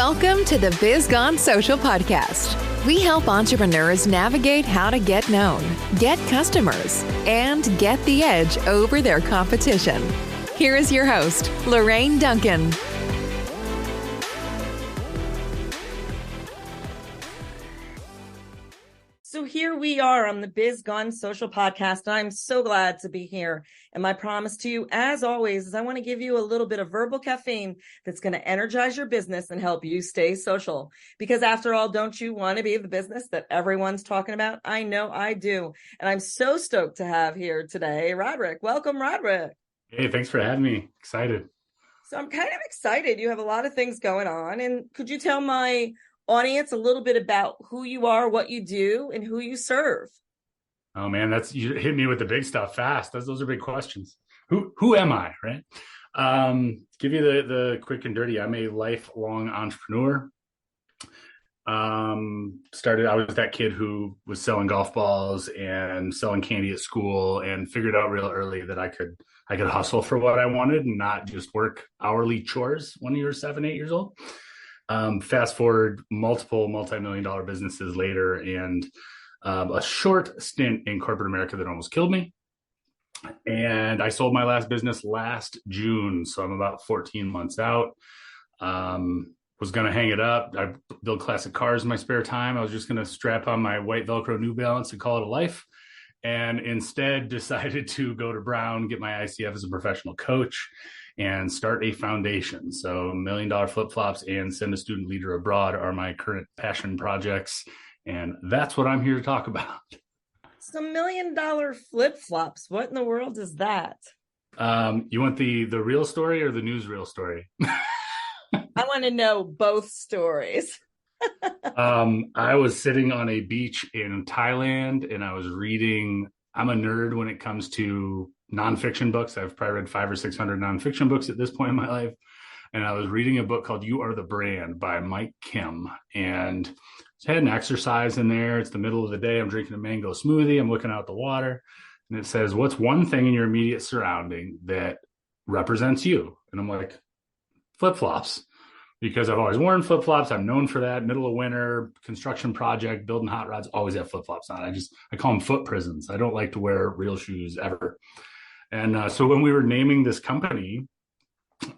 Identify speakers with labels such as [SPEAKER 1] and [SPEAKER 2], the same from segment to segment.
[SPEAKER 1] Welcome to the Biz Gone Social podcast. We help entrepreneurs navigate how to get known, get customers, and get the edge over their competition. Here is your host, Lorraine Duncan.
[SPEAKER 2] So here we are on the Biz Gone Social podcast. I'm so glad to be here. And my promise to you, as always, is I want to give you a little bit of verbal caffeine that's going to energize your business and help you stay social. Because after all, don't you want to be the business that everyone's talking about? I know I do. And I'm so stoked to have here today, Rodric. Welcome, Rodric.
[SPEAKER 3] Hey, thanks for having me. Excited.
[SPEAKER 2] So I'm kind of excited. You have a lot of things going on. And could you tell my audience a little bit about who you are, what you do, and who you serve?
[SPEAKER 3] Oh man, you hit me with the big stuff fast. Those are big questions. Who am I, right? Give you the quick and dirty. I'm a lifelong entrepreneur. I was that kid who was selling golf balls and selling candy at school, and figured out real early that I could hustle for what I wanted and not just work hourly chores when you were 7, 8 years old. Fast forward multiple multi-million-dollar businesses later, and a short stint in corporate America that almost killed me. And I sold my last business last June, so I'm about 14 months out. Was going to hang it up. I build classic cars in my spare time. I was just going to strap on my white Velcro New Balance and call it a life. And instead decided to go to Brown, get my ICF as a professional coach, and start a foundation. So $1 million flip-flops and send a student leader abroad are my current passion projects. And that's what I'm here to talk about.
[SPEAKER 2] So $1 million flip-flops, what in the world is that?
[SPEAKER 3] You want the real story or the newsreel story?
[SPEAKER 2] I want to know both stories.
[SPEAKER 3] I was sitting on a beach in Thailand, and I was reading. I'm a nerd when it comes to nonfiction books. I've probably read 500 or 600 nonfiction books at this point in my life. And I was reading a book called You Are the Brand by Mike Kim. And it had an exercise in there. It's the middle of the day. I'm drinking a mango smoothie. I'm looking out the water. And it says, what's one thing in your immediate surrounding that represents you? And I'm like, flip-flops. Because I've always worn flip-flops. I'm known for that. Middle of winter, construction project, building hot rods, always have flip-flops on. I call them foot prisons. I don't like to wear real shoes ever. And so when we were naming this company,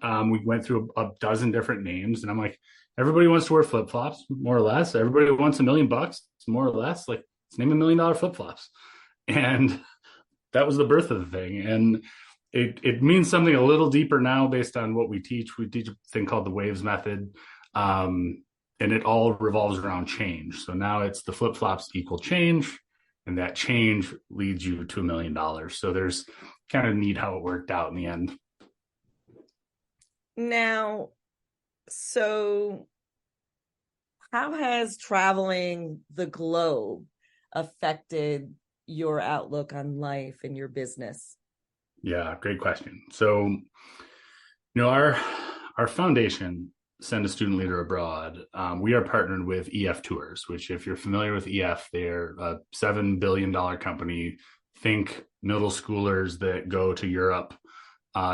[SPEAKER 3] we went through a dozen different names. And I'm like, everybody wants to wear flip-flops, more or less. Everybody wants $1 million, more or less. Like, let's name $1 million flip-flops. And that was the birth of the thing. And it means something a little deeper now based on what we teach. We teach a thing called the WAVES method. And it all revolves around change. So now it's the flip-flops equal change. And that change leads you to $1 million. So there's kind of neat how it worked out in the end.
[SPEAKER 2] Now, so how has traveling the globe affected your outlook on life and your business?
[SPEAKER 3] Yeah, great question. So, our foundation, Send a Student Leader Abroad, we are partnered with EF Tours, which, if you're familiar with EF, they're a $7 billion company. Think middle schoolers that go to Europe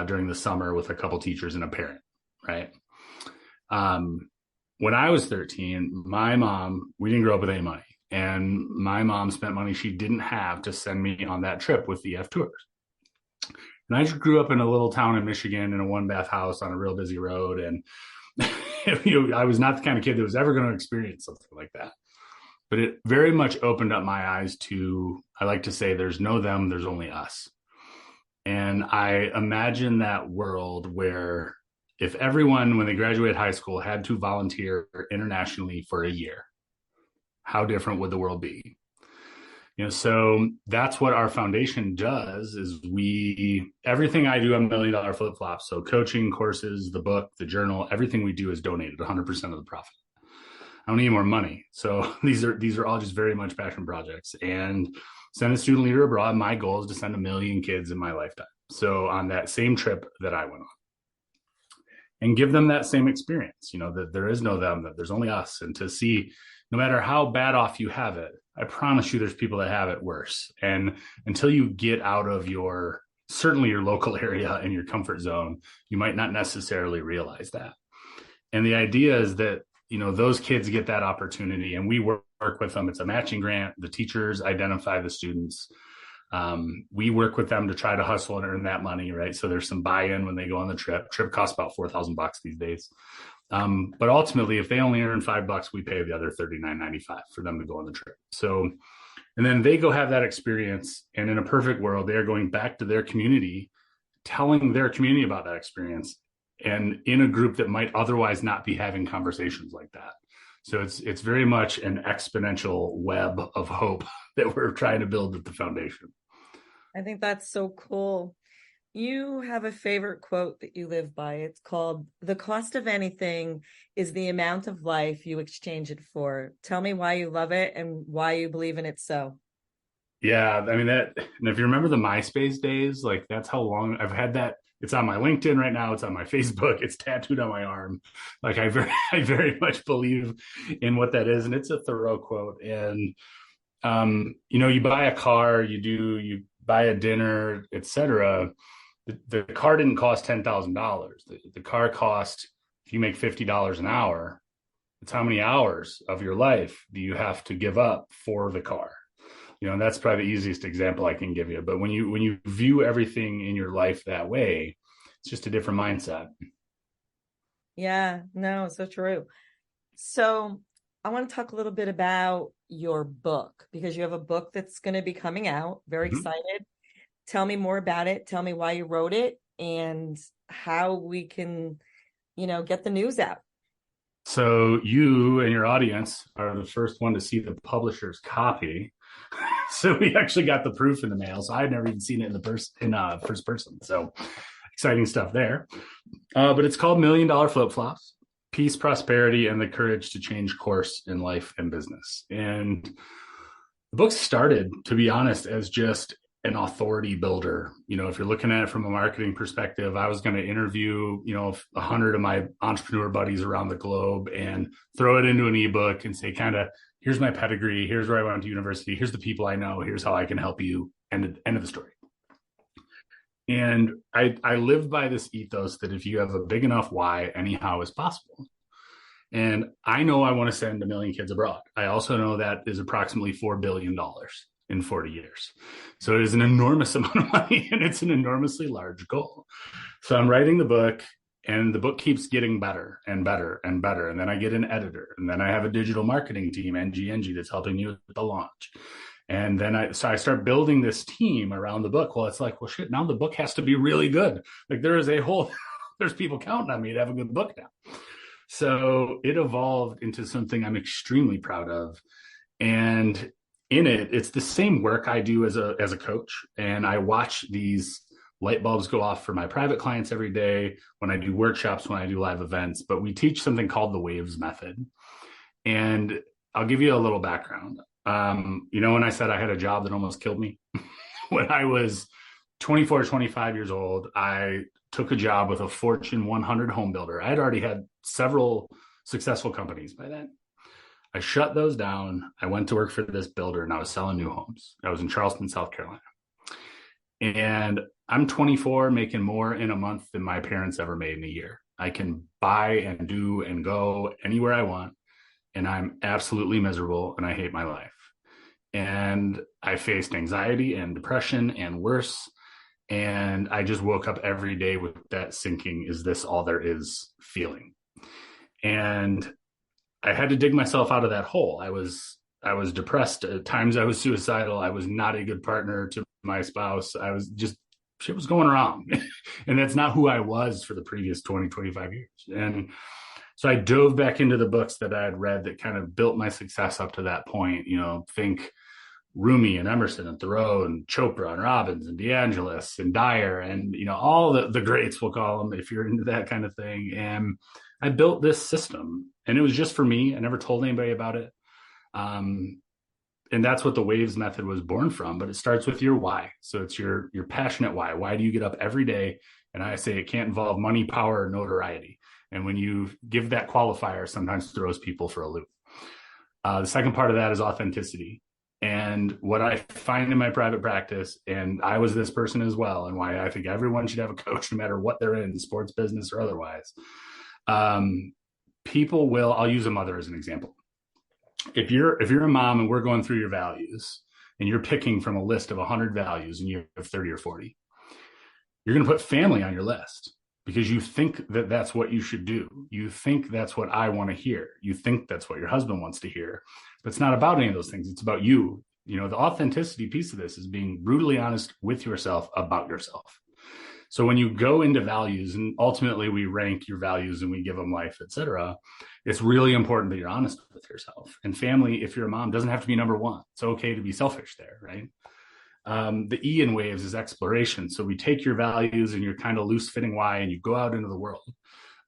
[SPEAKER 3] during the summer with a couple teachers and a parent, right? When I was 13, my mom, we didn't grow up with any money. And my mom spent money she didn't have to send me on that trip with EF Tours. And I just grew up in a little town in Michigan in a 1-bath house on a real busy road. And I was not the kind of kid that was ever going to experience something like that. But it very much opened up my eyes to, I like to say, there's no them, there's only us. And I imagine that world where if everyone, when they graduate high school, had to volunteer internationally for a year, how different would the world be? So that's what our foundation does is everything I do on $1 million flip-flops. So coaching, courses, the book, the journal, everything we do is donated 100% of the profit. I don't need more money. So these are all just very much passion projects. And Send a Student Leader Abroad, my goal is to send 1 million kids in my lifetime. So on that same trip that I went on, and give them that same experience, that there is no them, that there's only us. And to see, no matter how bad off you have it, I promise you there's people that have it worse. And until you get out of certainly your local area and your comfort zone, you might not necessarily realize that. And the idea is that those kids get that opportunity, and we work with them. It's a matching grant. The teachers identify the students. We work with them to try to hustle and earn that money, right? So there's some buy-in when they go on the trip. Trip costs about $4,000 these days. But ultimately, if they only earn $5, we pay the other $39.95 for them to go on the trip. So, and then they go have that experience. And in a perfect world, they are going back to their community, telling their community about that experience, and in a group that might otherwise not be having conversations like that. So it's very much an exponential web of hope that we're trying to build at the foundation.
[SPEAKER 2] I think that's so cool. You have a favorite quote that you live by. It's called, "The cost of anything is the amount of life you exchange it for." Tell me why you love it and why you believe in it so.
[SPEAKER 3] Yeah, I mean, and if you remember the MySpace days, like that's how long I've had that. It's on my LinkedIn right now. It's on my Facebook. It's tattooed on my arm. Like I very much believe in what that is. And it's a Thoreau quote. And, you buy a car, you buy a dinner, etc. The car didn't cost $10,000. The car cost, if you make $50 an hour, it's how many hours of your life do you have to give up for the car? And that's probably the easiest example I can give you. But when you view everything in your life that way, it's just a different mindset.
[SPEAKER 2] Yeah, no, so true. So I want to talk a little bit about your book, because you have a book that's going to be coming out. Very excited. Tell me more about it. Tell me why you wrote it and how we can, get the news out.
[SPEAKER 3] So you and your audience are the first one to see the publisher's copy. So we actually got the proof in the mail. So I'd never even seen it in first person. So exciting stuff there. But it's called $1 Million Flip-Flops: Peace, Prosperity, and the Courage to Change Course in Life and Business. And the book started, to be honest, as just an authority builder. If you're looking at it from a marketing perspective, I was going to interview, 100 of my entrepreneur buddies around the globe and throw it into an ebook and say, kind of, here's my pedigree, here's where I went to university, here's the people I know, here's how I can help you, end of the story. And I live by this ethos that if you have a big enough why, anyhow is possible. And I know I want to send 1 million kids abroad. I also know that is approximately $4 billion in 40 years. So it is an enormous amount of money, and it's an enormously large goal. So I'm writing the book, and the book keeps getting better and better and better. And then I get an editor, and then I have a digital marketing team, NG, that's helping me with the launch. And then I start building this team around the book. Well, it's like, well, shit, now the book has to be really good. Like there's people counting on me to have a good book now. So it evolved into something I'm extremely proud of. And in it, it's the same work I do as a coach. And I watch these light bulbs go off for my private clients every day, when I do workshops, when I do live events. But we teach something called the WAVES method. And I'll give you a little background. When I said I had a job that almost killed me, when I was 24, 25 years old, I took a job with a Fortune 100 home builder. I had already had several successful companies by then. I shut those down. I went to work for this builder, and I was selling new homes. I was in Charleston, South Carolina. And I'm 24, making more in a month than my parents ever made in a year. I can buy and do and go anywhere I want. And I'm absolutely miserable, and I hate my life. And I faced anxiety and depression and worse. And I just woke up every day with that sinking, is this all there is feeling? And I had to dig myself out of that hole. I was depressed. At times I was suicidal. I was not a good partner to my spouse. I was just, shit was going wrong. And that's not who I was for the previous 20, 25 years. And so I dove back into the books that I had read that kind of built my success up to that point. Think Rumi and Emerson and Thoreau and Chopra and Robbins and DeAngelis and Dyer and, all the greats, we'll call them, if you're into that kind of thing. And I built this system, and it was just for me. I never told anybody about it. And that's what the WAVES method was born from. But it starts with your why. So it's your passionate why. Why do you get up every day? And I say it can't involve money, power, or notoriety. And when you give that qualifier, sometimes throws people for a loop. The second part of that is authenticity. And what I find in my private practice, and I was this person as well, and why I think everyone should have a coach no matter what they're in, sports, business, or otherwise, people will, I'll use a mother as an example. If you're a mom and we're going through your values and you're picking from a list of 100 values and you have 30 or 40, you're going to put family on your list because you think that that's what you should do. You think that's what I want to hear. You think that's what your husband wants to hear. But it's not about any of those things. It's about you. You know, the authenticity piece of this is being brutally honest with yourself about yourself. So when you go into values, and ultimately we rank your values and we give them life, et cetera, it's really important that you're honest with yourself. And family, if you're a mom, doesn't have to be number one. It's okay to be selfish there, right? The E in waves is exploration. So we take your values and your kind of loose fitting why, and you go out into the world.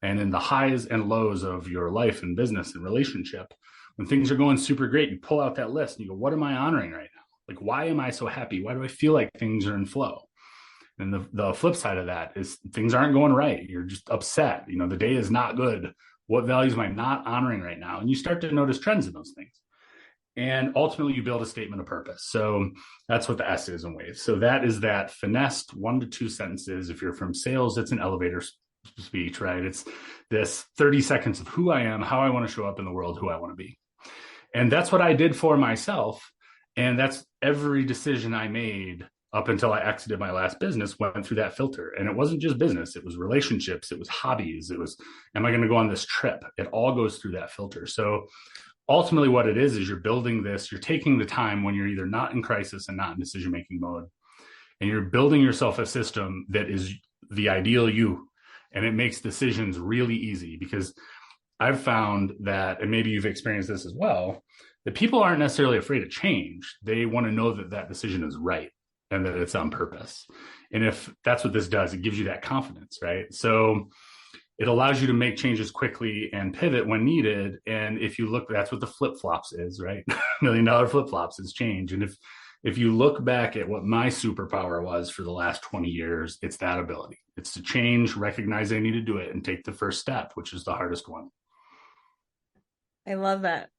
[SPEAKER 3] And in the highs and lows of your life and business and relationship, when things are going super great, you pull out that list and you go, what am I honoring right now? Like, why am I so happy? Why do I feel like things are in flow? And the flip side of that is things aren't going right. You're just upset. You know, the day is not good. What values am I not honoring right now? And you start to notice trends in those things. And ultimately, you build a statement of purpose. So that's what the S is in waves. So that is that finessed 1 to 2 sentences. If you're from sales, it's an elevator speech, right? It's this 30 seconds of who I am, how I want to show up in the world, who I want to be. And that's what I did for myself. And that's every decision I made up until I exited my last business went through that filter. And it wasn't just business. It was relationships. It was hobbies. It was, am I going to go on this trip? It all goes through that filter. So ultimately what it is you're building this, you're taking the time when you're either not in crisis and not in decision-making mode, and you're building yourself a system that is the ideal you. And it makes decisions really easy, because I've found that, and maybe you've experienced this as well, that people aren't necessarily afraid of change. They want to know that that decision is right and that it's on purpose. And if that's what this does, it gives you that confidence, right? So it allows you to make changes quickly and pivot when needed. And if you look, that's what the flip-flops is, right? $1 million flip-flops is change. And if you look back at what my superpower was for the last 20 years, it's that ability. It's to change, recognize I need to do it, and take the first step, which is the hardest one.
[SPEAKER 2] I love that.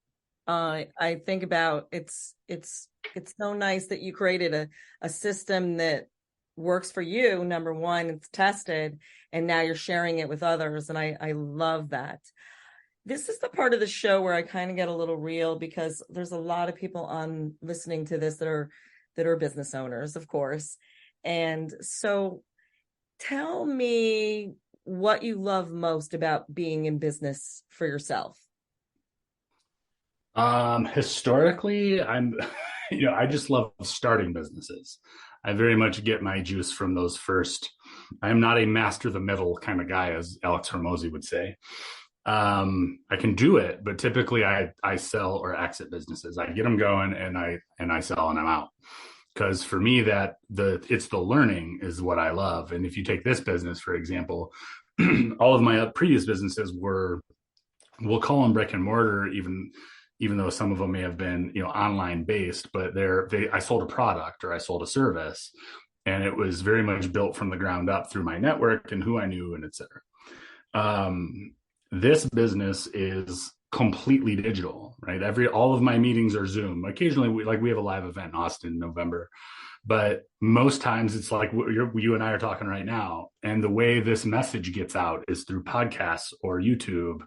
[SPEAKER 2] I think about it's so nice that you created a system that works for you. Number one, it's tested, and now you're sharing it with others. And I love that. This is the part of the show where I kind of get a little real, because there's a lot of people on listening to this that are business owners, of course. And so tell me what you love most about being in business for yourself.
[SPEAKER 3] Historically, I just love starting businesses. I very much get my juice from those first. I'm not a master the middle kind of guy, as Alex Hormozy would say. I can do it, but typically I sell or exit businesses. I get them going and I sell and I'm out. Because for me, it's the learning is what I love. And if you take this business, for example, all of my previous businesses we'll call them brick and mortar, even though some of them may have been, online based, but I sold a product or I sold a service, and it was very much built from the ground up through my network and who I knew and et cetera. This business is completely digital, right? All of my meetings are Zoom. Occasionally we have a live event in Austin in November, but most times it's like you and I are talking right now. And the way this message gets out is through podcasts or YouTube.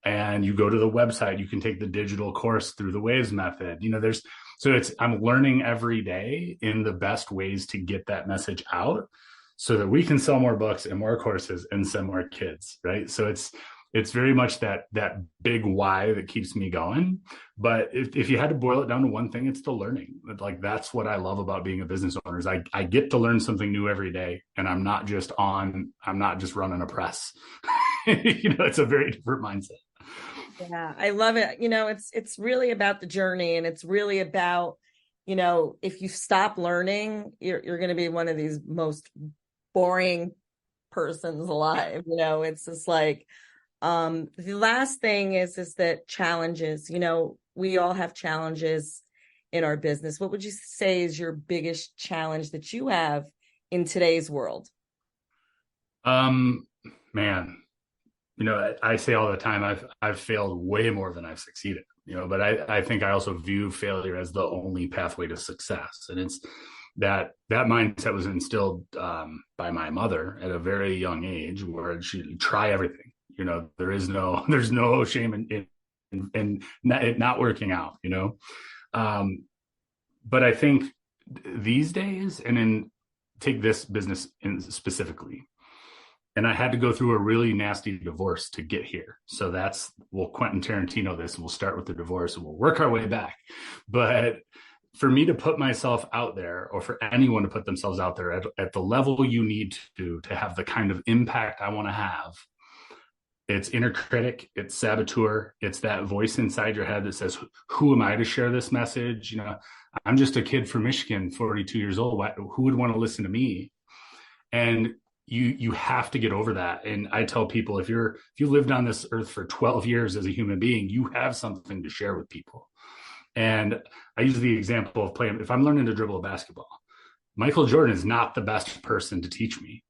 [SPEAKER 3] And you go to the website, you can take the digital course through the Waves method. I'm learning every day in the best ways to get that message out so that we can sell more books and more courses and send more kids, right? So it's very much that big why that keeps me going. But if you had to boil it down to one thing, it's the learning. Like, that's what I love about being a business owner is I get to learn something new every day, and I'm not just running a press. It's a very different mindset.
[SPEAKER 2] Yeah, I love it. It's really about the journey, and it's really about, if you stop learning, you're going to be one of these most boring persons alive. It's just like, the last thing is that challenges, we all have challenges in our business. What would you say is your biggest challenge that you have in today's world?
[SPEAKER 3] Man, I say all the time, I've failed way more than I've succeeded, but I think I also view failure as the only pathway to success. And it's that mindset was instilled by my mother at a very young age, where she'd try everything. there's no shame in it not working out, but I think these days, and then take this business specifically, and I had to go through a really nasty divorce to get here. So we'll Quentin Tarantino this, and we'll start with the divorce and we'll work our way back. But for me to put myself out there, or for anyone to put themselves out there at the level you need to have the kind of impact I want to have, it's inner critic, it's saboteur, it's that voice inside your head that says, who am I to share this message? I'm just a kid from Michigan, 42 years old. Who would want to listen to me? And you have to get over that. And I tell people, if you lived on this earth for 12 years as a human being, you have something to share with people. And I use the example of playing, if I'm learning to dribble a basketball, Michael Jordan is not the best person to teach me.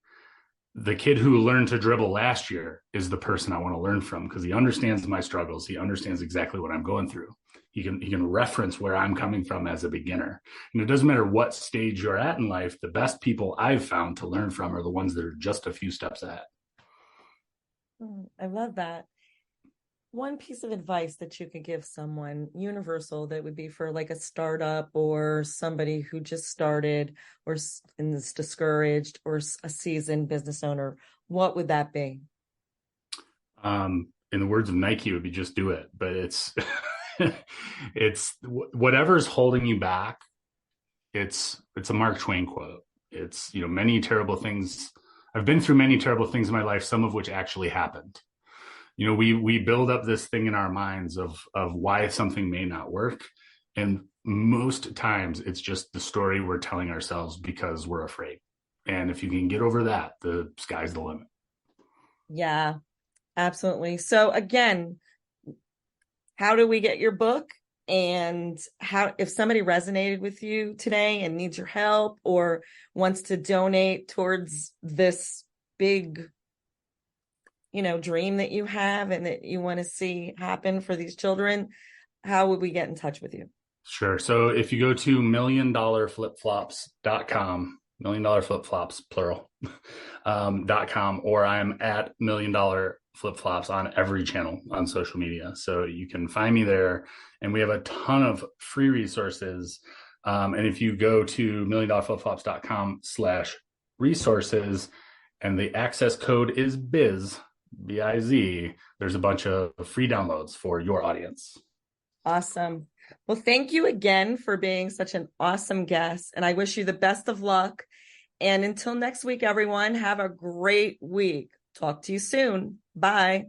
[SPEAKER 3] The kid who learned to dribble last year is the person I want to learn from, because he understands my struggles. He understands exactly what I'm going through. He can reference where I'm coming from as a beginner. And it doesn't matter what stage you're at in life, the best people I've found to learn from are the ones that are just a few steps ahead.
[SPEAKER 2] I love that. One piece of advice that you could give someone universal that would be for like a startup or somebody who just started or is discouraged or a seasoned business owner, what would that be?
[SPEAKER 3] In the words of Nike, it would be just do it. But it's whatever's holding you back. It's a Mark Twain quote. It's, many terrible things. I've been through many terrible things in my life, some of which actually happened. We build up this thing in our minds of why something may not work. And most times it's just the story we're telling ourselves because we're afraid. And if you can get over that, the sky's the limit.
[SPEAKER 2] Yeah, absolutely. So again, how do we get your book? And if somebody resonated with you today and needs your help or wants to donate towards this big, dream that you have and that you want to see happen for these children, how would we get in touch with you?
[SPEAKER 3] Sure. So if you go to $1,000,000flipflops.com, $1 million flip-flops, plural, .com, or I'm at $1 million flip-flops on every channel on social media. So you can find me there. And we have a ton of free resources. And if you go to $1,000,000flipflops.com/resources and the access code is BIZ, B-I-Z, there's a bunch of free downloads for your audience.
[SPEAKER 2] Awesome. Well, thank you again for being such an awesome guest. And I wish you the best of luck. And until next week, everyone, have a great week. Talk to you soon. Bye.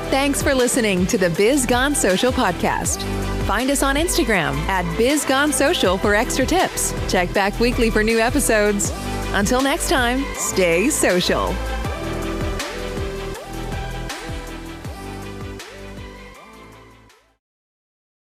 [SPEAKER 1] Thanks for listening to the Biz Gone Social podcast. Find us on Instagram at Biz Gone Social for extra tips. Check back weekly for new episodes. Until next time, stay social.